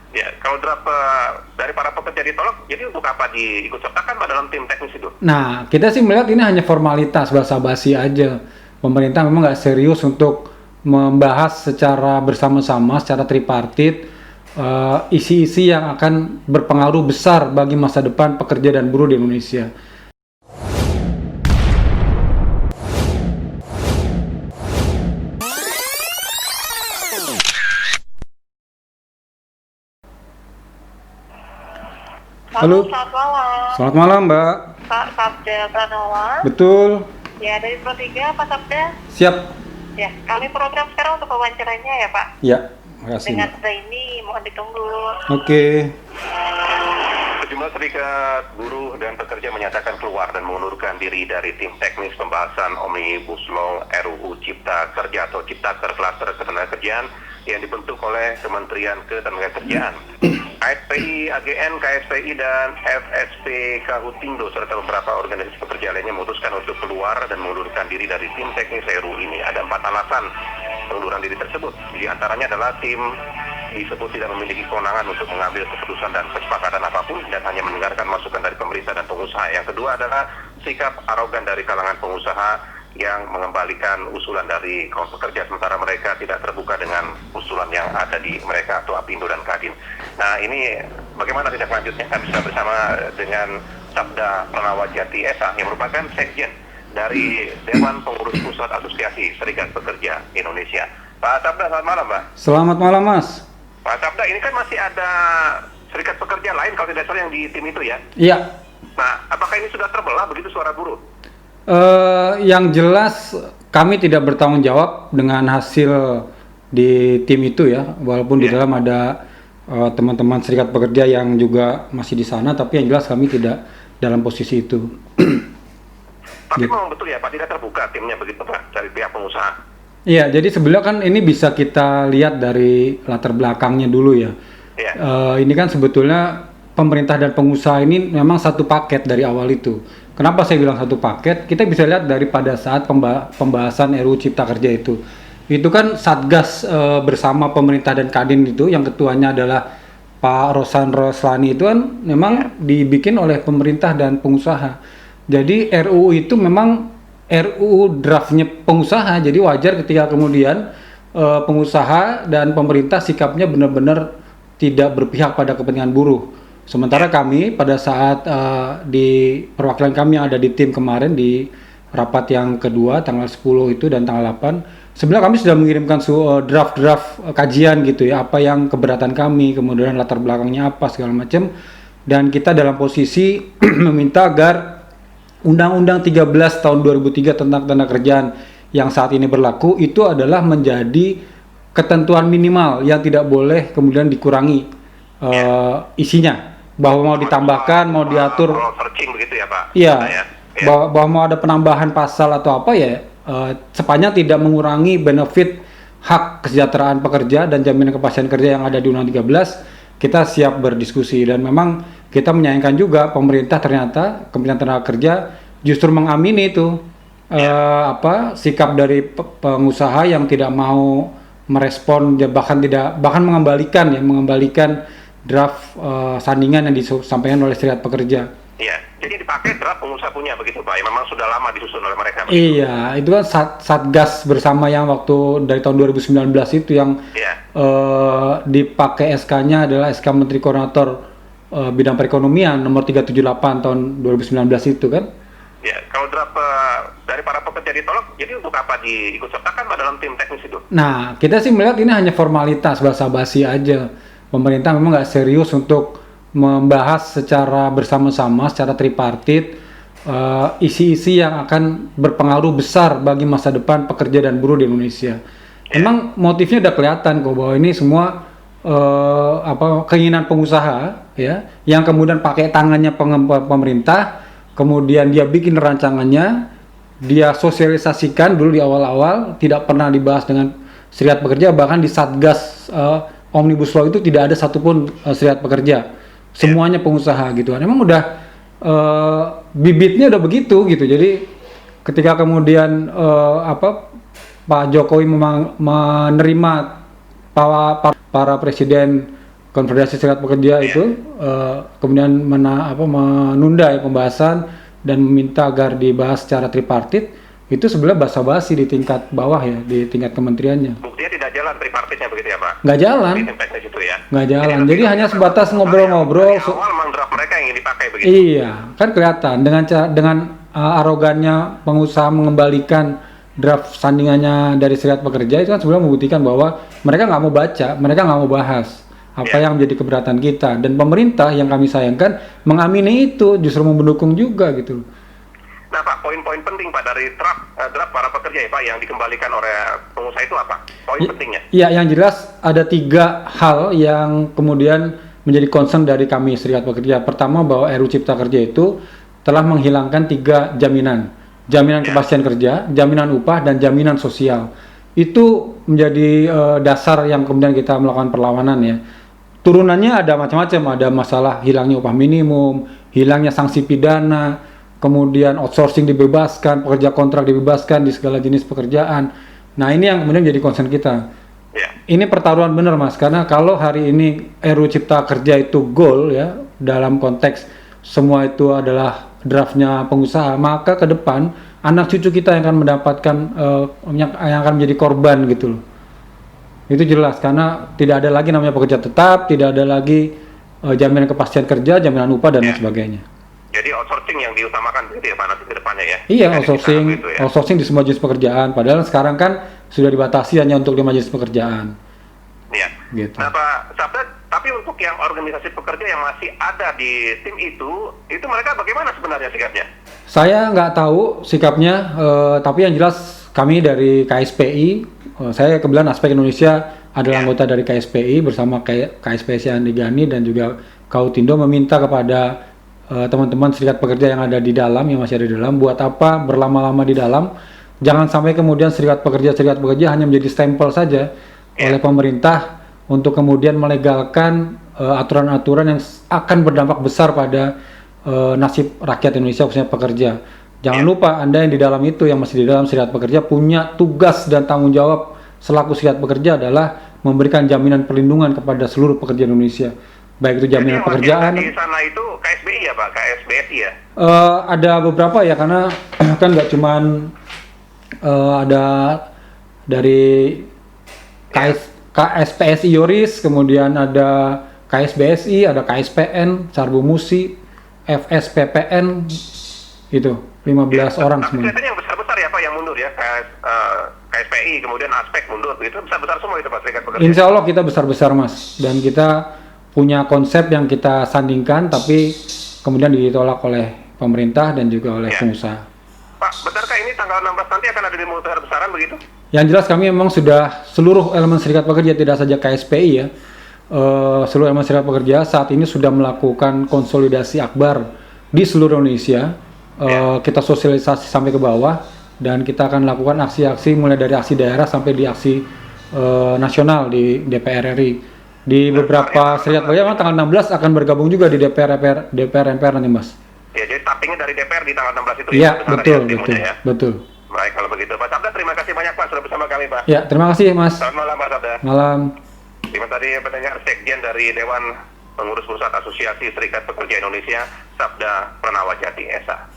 Ya, kalau draft dari para pekerja ditolak, jadi untuk apa diikut sertakan Pak dalam tim teknis itu? Nah, kita sih melihat ini hanya formalitas, basa-basi aja. Pemerintah memang nggak serius untuk membahas secara bersama-sama, secara tripartit, isi-isi yang akan berpengaruh besar bagi masa depan pekerja dan buruh di Indonesia. Halo, Halo, selamat malam. selamat malam Mbak. Pak Sabda Pranowo. Betul, Ya, dari Pro 3, Pak Sabda. siap. Ya, kami program sekarang untuk wawancaranya ya, Pak. Ya, makasih Dengan Mbak. ini mohon ditunggu. Oke. Sejumlah serikat buruh dan pekerja menyatakan keluar dan mengundurkan diri dari tim teknis pembahasan Omnibus Law RUU Cipta Kerja atau Ciptaker Klaster Ketenagakerjaan yang dibentuk oleh Kementerian Ketenagakerjaan. KSPI, AGN, KSPI, dan FSP Kahutindo serta beberapa organisasi pekerja lainnya memutuskan untuk keluar dan mengundurkan diri dari tim teknis RUU ini. Ada 4 alasan pengunduran diri tersebut. Di antaranya adalah tim disebut tidak memiliki kewenangan untuk mengambil keputusan dan kesepakatan apapun dan hanya mendengarkan masukan dari pemerintah dan pengusaha. Yang kedua adalah sikap arogan dari kalangan pengusaha yang mengembalikan usulan dari kaum pekerja sementara mereka tidak terbuka dengan usulan yang ada di mereka atau Apindo dan Kadin. Nah, ini bagaimana tindak lanjutnya? Kami sudah bersama dengan Sabda Pranowo Jati Esa yang merupakan sekjen dari Dewan Pengurus Pusat Asosiasi Serikat Pekerja Indonesia. Pak Sabda, selamat malam, Pak. Selamat malam Mas. Pak Sabda, ini kan masih ada serikat pekerja lain kalau tidak salah yang di tim itu ya. Iya. Nah, apakah ini sudah terbelah begitu suara buruh? Yang jelas kami tidak bertanggung jawab dengan hasil di tim itu ya, walaupun di Ya. dalam ada teman-teman serikat pekerja yang juga masih di sana, tapi yang jelas kami tidak dalam posisi itu. Tapi Gitu. memang betul ya Pak, tidak terbuka timnya begitu Pak dari pihak pengusaha. Iya, jadi sebenarnya kan ini bisa kita lihat dari latar belakangnya dulu ya. Ya. Ini kan sebetulnya pemerintah dan pengusaha ini memang satu paket dari awal itu. Kenapa saya bilang satu paket? Kita bisa lihat dari pada saat pembahasan RUU Cipta Kerja itu. Itu kan Satgas bersama pemerintah dan Kadin itu, yang ketuanya adalah Pak Rosan Roslani itu kan memang dibikin oleh pemerintah dan pengusaha. Jadi RUU itu memang RUU draftnya pengusaha, jadi wajar ketika kemudian pengusaha dan pemerintah sikapnya benar-benar tidak berpihak pada kepentingan buruh. Sementara kami pada saat di perwakilan kami yang ada di tim kemarin di rapat yang kedua tanggal 10 itu dan tanggal 8, sebenarnya kami sudah mengirimkan draft-draft kajian gitu ya, apa yang keberatan kami, kemudian latar belakangnya apa segala macam, dan kita dalam posisi meminta agar Undang-Undang 13 tahun 2003 tentang ketenagakerjaan yang saat ini berlaku itu adalah menjadi ketentuan minimal yang tidak boleh kemudian dikurangi isinya, bahwa mau ditambahkan, mau diatur, Kalau searching begitu ya Pak. iya, Nah, ya. Ya. bahwa mau ada penambahan pasal atau apa ya, sepanjang tidak mengurangi benefit hak kesejahteraan pekerja dan jaminan kepastian kerja yang ada di Undang-Undang 13, kita siap berdiskusi. Dan memang kita menyayangkan juga pemerintah ternyata Kementerian Tenaga Kerja justru mengamini itu sikap dari pengusaha yang tidak mau merespon, bahkan mengembalikan draft sandingan yang disampaikan oleh serikat pekerja. Iya. Jadi dipakai draft pengusaha punya begitu Pak. Ya, memang sudah lama disusun oleh mereka. Begitu. Iya, itu kan Satgas bersama yang waktu dari tahun 2019 itu yang Iya. dipakai SK-nya adalah SK Menteri Koordinator Bidang Perekonomian nomor 378 tahun 2019 itu kan. Ya, kalau draft dari para pekerja ditolak, jadi untuk apa diikut sertakan Pak dalam tim teknis itu? Nah, kita sih melihat ini hanya formalitas, basa-basi aja. Pemerintah memang nggak serius untuk membahas secara bersama-sama, secara tripartit, isi-isi yang akan berpengaruh besar bagi masa depan pekerja dan buruh di Indonesia. Emang motifnya udah kelihatan kok bahwa ini semua keinginan pengusaha ya, yang kemudian pakai tangannya pemerintah, kemudian dia bikin rancangannya, dia sosialisasikan dulu di awal-awal, tidak pernah dibahas dengan serikat pekerja, bahkan di Satgas Omnibus Law itu tidak ada satupun serikat pekerja, semuanya pengusaha gitu kan. Emang udah bibitnya udah begitu gitu. Jadi ketika kemudian Pak Jokowi memang menerima para presiden Konfederasi Serikat Pekerja itu kemudian menunda ya pembahasan dan meminta agar dibahas secara tripartit, itu sebenarnya basa-basi di tingkat bawah ya, di tingkat kementeriannya. Buktinya tidak jalan tripartitnya begitu ya Pak? Nggak jalan. Di tim teknis itu ya? Nggak jalan. Jadi hanya sebatas ngobrol-ngobrol. Dari awal memang draft mereka yang ingin dipakai begitu? Iya, kan kelihatan dengan arogannya pengusaha mengembalikan draft sandingannya dari Serikat Pekerja, itu kan sebenarnya membuktikan bahwa mereka nggak mau baca, mereka nggak mau bahas apa yang menjadi keberatan kita, dan pemerintah yang kami sayangkan mengamini itu, justru mendukung juga gitu. Nah Pak, poin-poin penting Pak dari draft para pekerja ya Pak yang dikembalikan oleh pengusaha itu apa? Poin pentingnya? Iya, yang jelas ada 3 hal yang kemudian menjadi concern dari kami Serikat Pekerja. Pertama, bahwa RUU Cipta Kerja itu telah menghilangkan 3 jaminan. Jaminan kepastian kerja, jaminan upah, dan jaminan sosial. Itu menjadi dasar yang kemudian kita melakukan perlawanan ya. Turunannya ada macam-macam, ada masalah hilangnya upah minimum, hilangnya sanksi pidana, kemudian outsourcing dibebaskan, pekerja kontrak dibebaskan di segala jenis pekerjaan. Nah ini yang kemudian jadi concern kita. Ini pertaruhan benar Mas, karena kalau hari ini RUU Cipta Kerja itu goal ya, dalam konteks semua itu adalah draftnya pengusaha, maka ke depan anak cucu kita yang akan mendapatkan yang akan menjadi korban gitu loh. Itu jelas, karena tidak ada lagi namanya pekerja tetap, tidak ada lagi jaminan kepastian kerja, jaminan upah dan lain sebagainya. Jadi outsourcing yang diutamakan begitu ya Pak nanti ke depannya ya? Iya, outsourcing di semua jenis pekerjaan, padahal sekarang kan sudah dibatasi hanya untuk 5 jenis pekerjaan. Iya. Gitu. Nah Pak Sabda, tapi untuk yang organisasi pekerja yang masih ada di tim itu mereka bagaimana sebenarnya sikapnya? Saya nggak tahu sikapnya, tapi yang jelas kami dari KSPI, saya kebetulan Aspek Indonesia adalah anggota dari KSPI bersama KSPSI Andi Gani dan juga Kautindo meminta kepada teman-teman serikat pekerja yang ada di dalam, yang masih ada di dalam, buat apa berlama-lama di dalam, jangan sampai kemudian serikat pekerja hanya menjadi stempel saja oleh pemerintah untuk kemudian melegalkan aturan-aturan yang akan berdampak besar pada nasib rakyat Indonesia, khususnya pekerja. Jangan lupa Anda yang di dalam itu, yang masih di dalam serikat pekerja, punya tugas dan tanggung jawab selaku serikat pekerja adalah memberikan jaminan perlindungan kepada seluruh pekerja Indonesia. Baik itu jaminan pekerjaan. Di sana itu KSBI ya Pak, KSBSI ya? Ada beberapa ya, karena kan nggak cuman ada dari KSPSI Yoris, kemudian ada KSBSI, ada KSPN, Sarbu Musi, FSPPN, itu 15 orang tapi semua. Tapi yang besar-besar ya Pak yang mundur ya, KSPI, kemudian Aspek mundur, itu besar-besar semua itu Pak serikat pekerja? Insya Allah kita besar-besar Mas, dan kita punya konsep yang kita sandingkan, tapi kemudian ditolak oleh pemerintah dan juga oleh pengusaha. Pak, benarkah ini tanggal 16 nanti akan ada demo besar-besaran begitu? Yang jelas kami memang sudah seluruh elemen serikat pekerja, tidak saja KSPI ya, seluruh elemen serikat pekerja saat ini sudah melakukan konsolidasi akbar di seluruh Indonesia. Kita sosialisasi sampai ke bawah, dan kita akan lakukan aksi-aksi mulai dari aksi daerah sampai di aksi nasional di DPR RI. Di beberapa serikat pekerja memang tanggal 16 akan bergabung juga di DPR MPR nanti Mas. Ya, jadi tappingnya dari DPR di tanggal 16 itu ya? Iya, betul. Baik, kalau begitu Pak Sabda, terima kasih banyak Pak sudah bersama kami Pak. Ya, terima kasih Mas. Selamat malam Pak Sabda. Malam. Terima tadi pendengar Sekjen dari Dewan Pengurus Pusat Asosiasi Serikat Pekerja Indonesia, Sabda Pranawajati Esa.